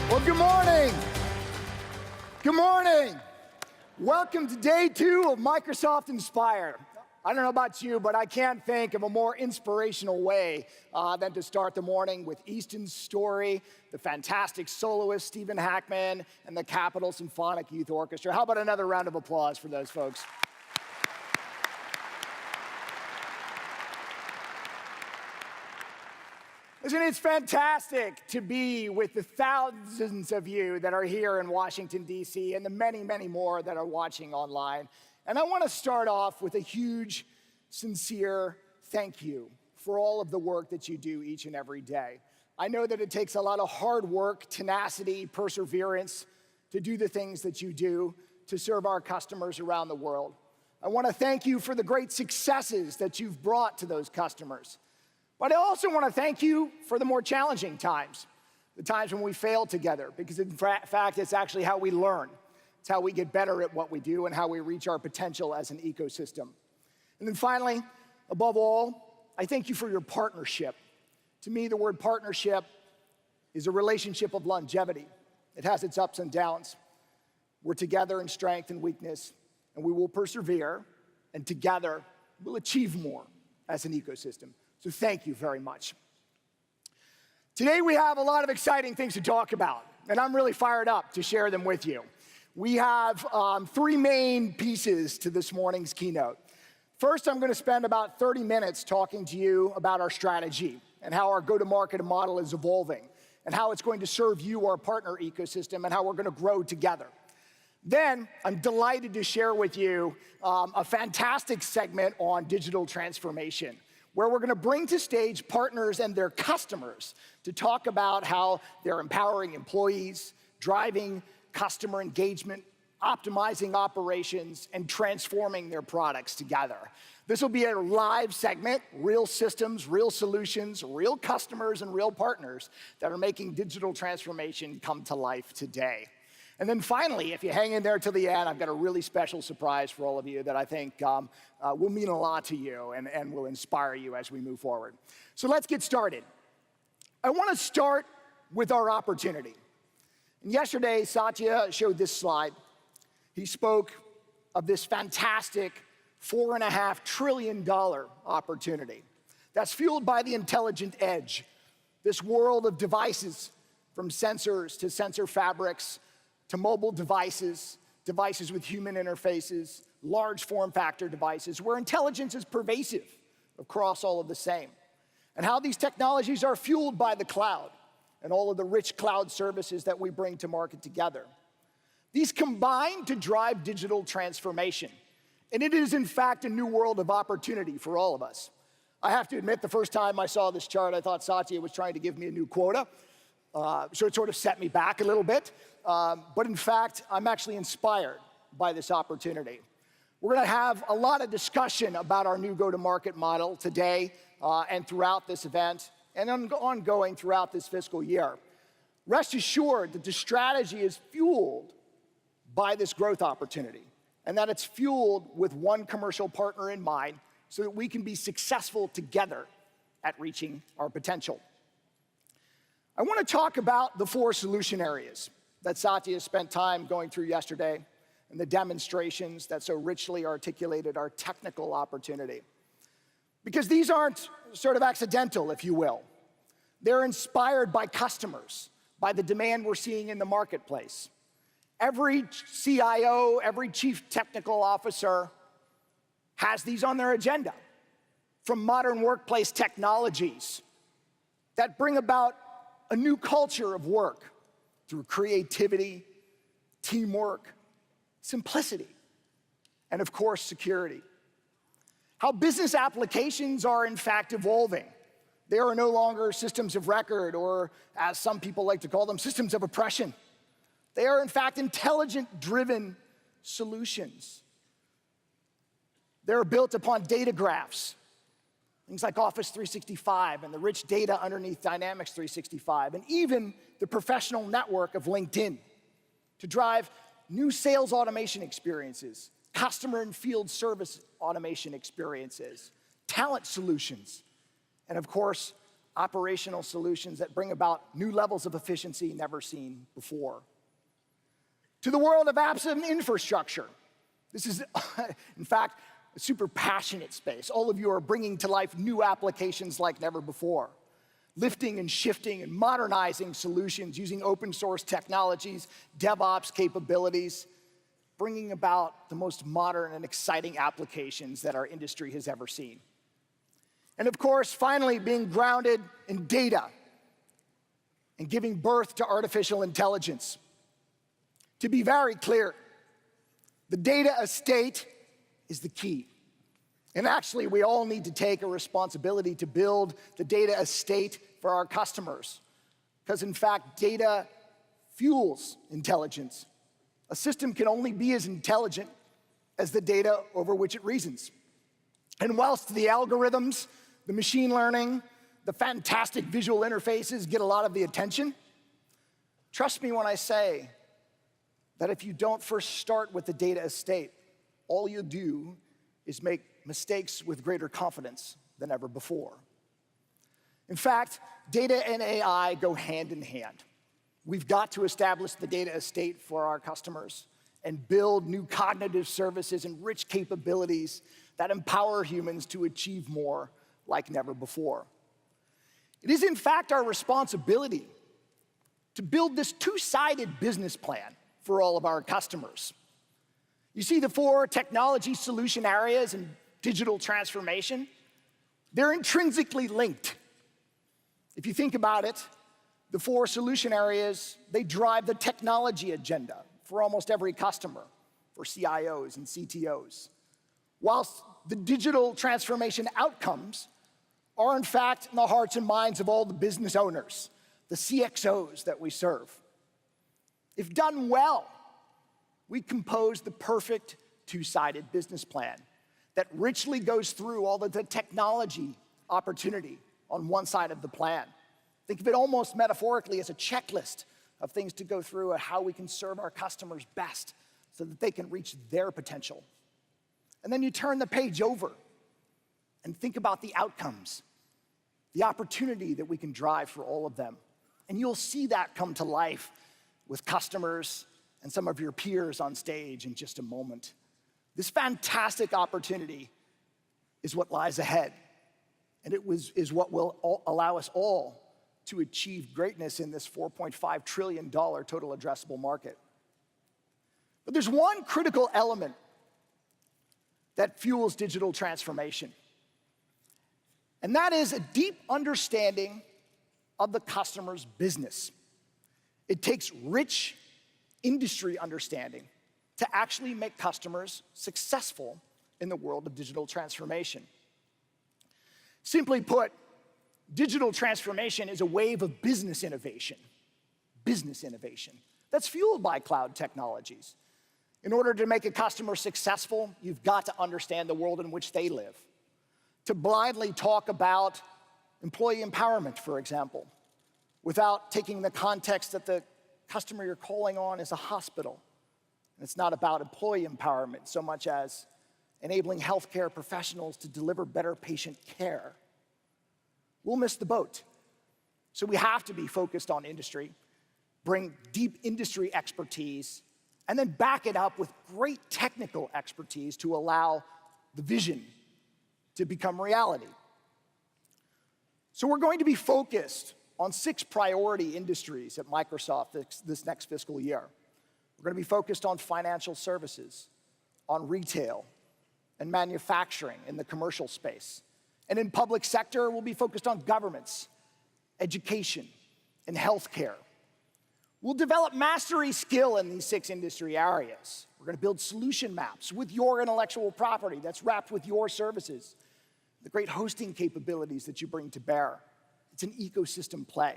Well, good morning. Good morning. Welcome to day 2 of Microsoft Inspire. I don't know about you, but I can't think of a more inspirational way than to start the morning with Easton's story, the fantastic soloist Stephen Hackman, and the Capitol Symphonic Youth Orchestra. How about another round of applause for those folks? Listen, it's fantastic to be with the thousands of you that are here in Washington, D.C., and the many, many more that are watching online. And I want to start off with a huge, sincere thank you for all of the work that you do each and every day. I know that it takes a lot of hard work, tenacity, perseverance to do the things that you do to serve our customers around the world. I want to thank you for the great successes that you've brought to those customers. But I also want to thank you for the more challenging times, the times when we fail together, because in fact, it's actually how we learn. It's how we get better at what we do and how we reach our potential as an ecosystem. And then finally, above all, I thank you for your partnership. To me, the word partnership is a relationship of longevity. It has its ups and downs. We're together in strength and weakness, and we will persevere, and together we'll achieve more as an ecosystem. So thank you very much. Today we have a lot of exciting things to talk about, and I'm really fired up to share them with you. We have 3 main pieces to this morning's keynote. First, I'm going to spend about 30 minutes talking to you about our strategy and how our go-to-market model is evolving and how it's going to serve you, our partner ecosystem, and how we're going to grow together. Then, I'm delighted to share with you a fantastic segment on digital transformation, where we're going to bring to stage partners and their customers to talk about how they're empowering employees, driving customer engagement, optimizing operations, and transforming their products together. This will be a live segment, real systems, real solutions, real customers, and real partners that are making digital transformation come to life today. And then finally, if you hang in there till the end, I've got a really special surprise for all of you that I think will mean a lot to you and will inspire you as we move forward. So let's get started. I want to start with our opportunity. And yesterday, Satya showed this slide. He spoke of this fantastic $4.5 trillion opportunity that's fueled by the intelligent edge, this world of devices, from sensors to sensor fabrics, to mobile devices, devices with human interfaces, large form factor devices, where intelligence is pervasive across all of the same, and how these technologies are fueled by the cloud and all of the rich cloud services that we bring to market together. These combine to drive digital transformation, and it is in fact a new world of opportunity for all of us. I have to admit, the first time I saw this chart, I thought Satya was trying to give me a new quota. So it sort of set me back a little bit. But in fact, I'm actually inspired by this opportunity. We're going to have a lot of discussion about our new go-to-market model today and throughout this event and ongoing throughout this fiscal year. Rest assured that the strategy is fueled by this growth opportunity and that it's fueled with one commercial partner in mind so that we can be successful together at reaching our potential. I want to talk about the 4 solution areas that Satya spent time going through yesterday and the demonstrations that so richly articulated our technical opportunity. Because these aren't sort of accidental, if you will. They're inspired by customers, by the demand we're seeing in the marketplace. Every CIO, every chief technical officer has these on their agenda, from modern workplace technologies that bring about a new culture of work through creativity, teamwork, simplicity, and of course, security. How business applications are in fact evolving. They are no longer systems of record, or as some people like to call them, systems of oppression. They are in fact intelligent-driven solutions. They're built upon data graphs, things like Office 365 and the rich data underneath Dynamics 365, and even the professional network of LinkedIn to drive new sales automation experiences, customer and field service automation experiences, talent solutions, and of course, operational solutions that bring about new levels of efficiency never seen before. To the world of apps and infrastructure. This is, in fact, a super passionate space. All of you are bringing to life new applications like never before. Lifting and shifting and modernizing solutions using open source technologies, DevOps capabilities, bringing about the most modern and exciting applications that our industry has ever seen. And of course, finally, being grounded in data and giving birth to artificial intelligence. To be very clear, the data estate is the key. And actually, we all need to take a responsibility to build the data estate for our customers. Because in fact, data fuels intelligence. A system can only be as intelligent as the data over which it reasons. And whilst the algorithms, the machine learning, the fantastic visual interfaces get a lot of the attention, trust me when I say that if you don't first start with the data estate, all you'll do is make mistakes with greater confidence than ever before. In fact, data and AI go hand in hand. We've got to establish the data estate for our customers and build new cognitive services and rich capabilities that empower humans to achieve more like never before. It is, in fact, our responsibility to build this two-sided business plan for all of our customers. You see the 4 technology solution areas in digital transformation? They're intrinsically linked. If you think about it, the 4 solution areas, they drive the technology agenda for almost every customer, for CIOs and CTOs. Whilst the digital transformation outcomes are in fact in the hearts and minds of all the business owners, the CXOs that we serve. If done well, we compose the perfect two-sided business plan that richly goes through all of the technology opportunity on one side of the plan. Think of it almost metaphorically as a checklist of things to go through and how we can serve our customers best so that they can reach their potential. And then you turn the page over and think about the outcomes, the opportunity that we can drive for all of them. And you'll see that come to life with customers and some of your peers on stage in just a moment. This fantastic opportunity is what lies ahead. And is what will allow us all to achieve greatness in this $4.5 trillion total addressable market. But there's one critical element that fuels digital transformation. And that is a deep understanding of the customer's business. It takes rich industry understanding to actually make customers successful in the world of digital transformation. Simply put, digital transformation is a wave of business innovation that's fueled by cloud technologies. In order to make a customer successful, you've got to understand the world in which they live. To blindly talk about employee empowerment, for example, without taking the context that the customer you're calling on is a hospital. And it's not about employee empowerment so much as enabling healthcare professionals to deliver better patient care. We'll miss the boat. So we have to be focused on industry, bring deep industry expertise, and then back it up with great technical expertise to allow the vision to become reality. So we're going to be focused on 6 priority industries at Microsoft this next fiscal year. We're going to be focused on financial services, on retail, and manufacturing in the commercial space. And in public sector, we'll be focused on governments, education, and healthcare. We'll develop mastery skill in these 6 industry areas. We're going to build solution maps with your intellectual property that's wrapped with your services, the great hosting capabilities that you bring to bear. It's an ecosystem play.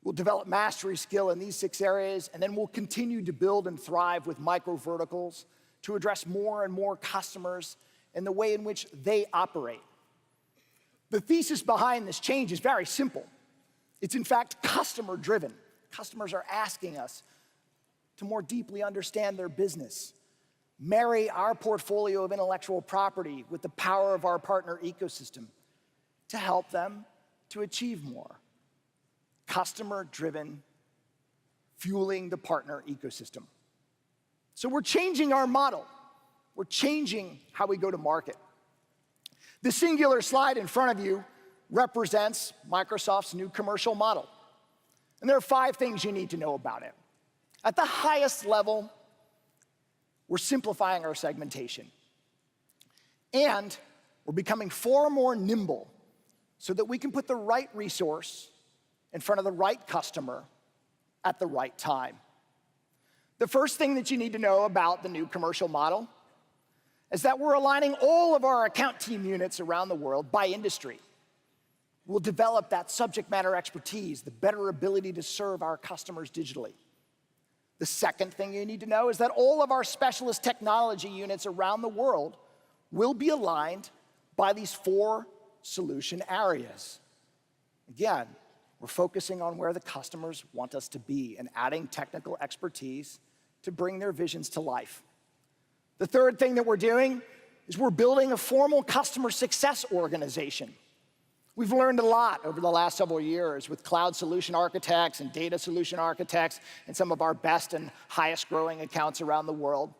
We'll develop mastery skill in these 6 areas, and then we'll continue to build and thrive with micro verticals to address more and more customers and the way in which they operate. The thesis behind this change is very simple. It's in fact customer-driven. Customers are asking us to more deeply understand their business, marry our portfolio of intellectual property with the power of our partner ecosystem to help them to achieve more. Customer-driven, fueling the partner ecosystem. So we're changing our model. We're changing how we go to market. The singular slide in front of you represents Microsoft's new commercial model. And there are 5 things you need to know about it. At the highest level, we're simplifying our segmentation. And we're becoming far more nimble so that we can put the right resource in front of the right customer at the right time. The first thing that you need to know about the new commercial model is that we're aligning all of our account team units around the world by industry. We'll develop that subject matter expertise, the better ability to serve our customers digitally. The second thing you need to know is that all of our specialist technology units around the world will be aligned by these 4 solution areas. Again, we're focusing on where the customers want us to be and adding technical expertise to bring their visions to life. The third thing that we're doing is we're building a formal customer success organization. We've learned a lot over the last several years with cloud solution architects and data solution architects and some of our best and highest growing accounts around the world.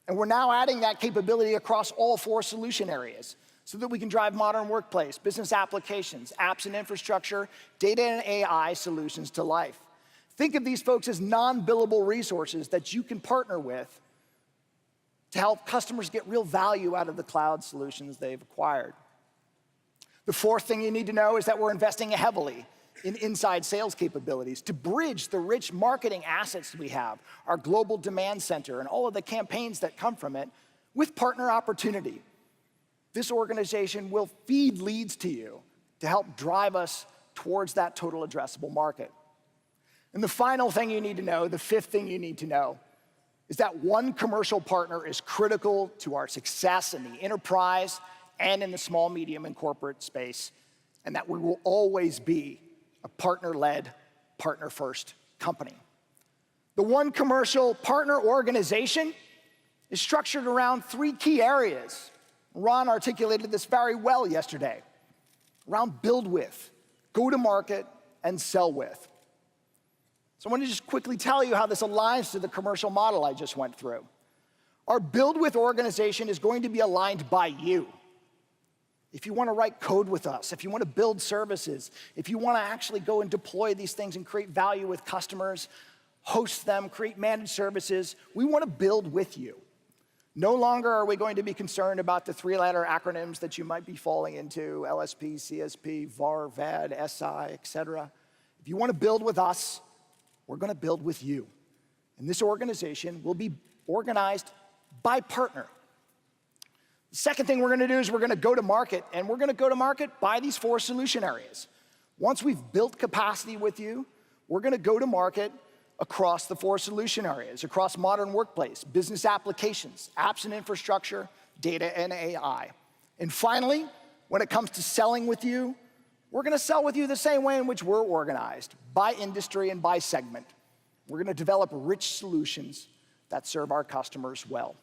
And we're now adding that capability across all 4 solution areas so that we can drive modern workplace, business applications, apps and infrastructure, data and AI solutions to life. Think of these folks as non-billable resources that you can partner with to help customers get real value out of the cloud solutions they've acquired. The fourth thing you need to know is that we're investing heavily in inside sales capabilities to bridge the rich marketing assets we have, our global demand center, and all of the campaigns that come from it, with partner opportunity. This organization will feed leads to you to help drive us towards that total addressable market. And the final thing you need to know, the fifth thing you need to know, is that one commercial partner is critical to our success in the enterprise and in the small, medium, and corporate space, and that we will always be a partner-led, partner-first company. The one commercial partner organization is structured around 3 key areas. Ron articulated this very well yesterday, around build with, go to market, and sell with. So I want to just quickly tell you how this aligns to the commercial model I just went through. Our build with organization is going to be aligned by you. If you want to write code with us, if you want to build services, if you want to actually go and deploy these things and create value with customers, host them, create managed services, we want to build with you. No longer are we going to be concerned about the 3-letter acronyms that you might be falling into, LSP, CSP, VAR, VAD, SI, et cetera. If you want to build with us, we're going to build with you. And this organization will be organized by partner. The second thing we're going to do is we're going to go to market, and we're going to go to market by these 4 solution areas. Once we've built capacity with you, we're going to go to market across the 4 solution areas, across modern workplace, business applications, apps and infrastructure, data and AI. And finally, when it comes to selling with you, we're going to sell with you the same way in which we're organized, by industry and by segment. We're going to develop rich solutions that serve our customers well.